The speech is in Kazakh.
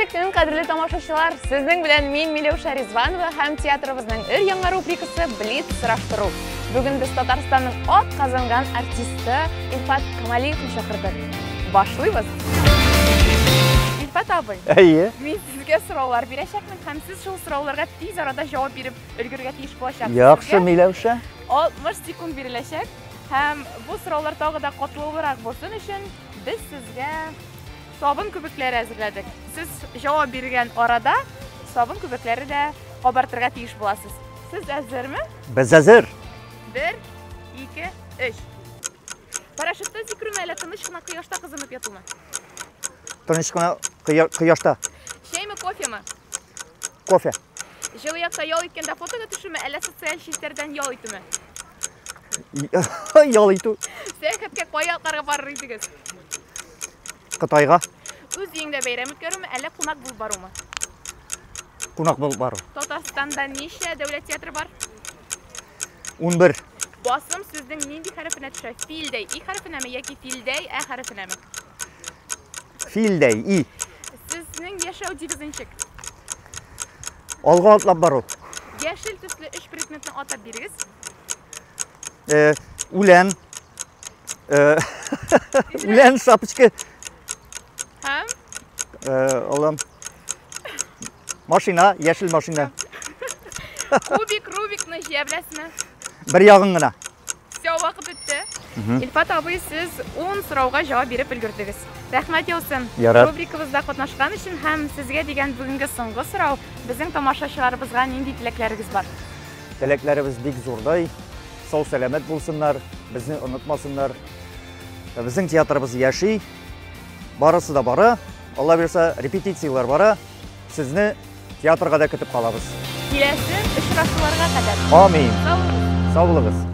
Қадірлі күн, қадірлі тамашашылар, сіздің білән мен Милеуша Ризванова һәм театрыбызның өр-яңа рубрикасы «Блиц сұраштыру». Бүгін біз Татарстанның от қазанған артисті Илфат Камалиевны шақырдық. Башлыйбыз. Илфат абый, мен сізге сұраулар берешекмін, һәм сіз шул сұрауларға тиз арада жауап беріп, үлгерге тиіш болашақсыз. Яхшы, Милеуша. 60 секунд берілешек. Һәм бұл сұраулар тағы да қотлылырақ болсын үшін біз сізге sabun köpüklері әзірләдік. Сіз жауап берген арада sabun köpüklері де қабартырға тиіш боласыз. Сіз әзірме? Біз әзір. 1, 2, 3. Парашютта зикрүме әлі тыныш қына қияшта қызынып ятылмы? Тыныш қына қияшта. Шей ме, кофе ме? Кофе. Жылы яқта ял еткенде фотоға түшіме, әлі социал шилтерден ял етіме? Ял ету. Сәйхетке қояқларға барыр едіңіз? Қытайға. Өз үйіңде бейрем өткеру ме, әлі қонақ бұл бару ма? Қонақ бұл бару. Татарстанда неше дәулет театры бар? 11. Басым сіздің ненді харфіне түші? Филдей, и харфіне ме, яки филдей, ә харфіне ме? Филдей, и. Сіздің яшау девізіншік? Алға атлап бару. Яшыл түслі 3 предметні атап беріңіз? Үлән. Үлән шапочка. Һәм? Алам. Машина, яшыл машина. Кубик, Рубикны жия біләсіме? Бір яғын ғына. Все, вақыт өтті. Илфат абый, сіз 10 сұрауға жауап беріп үлгірдіңіз. Рәхмәт еусын. Рубрикабызда қатнашқан үшін һәм сізге деген бүгінгі соңғы сұрау біздің тамашашыларыбызға нендей тілеклеріңіз бар? Тілеклеріміз бик зордай. Сау сәлемет болсынlar, бізді ұнытмасынlar. Біздің театрыбыз яши. Барысы да бары. Алла берсе, репетициялар бары. Сізні театрға да күтіп қалабыз. Келесі ұшырашуларға қадар. Амин. Сау болыңыз.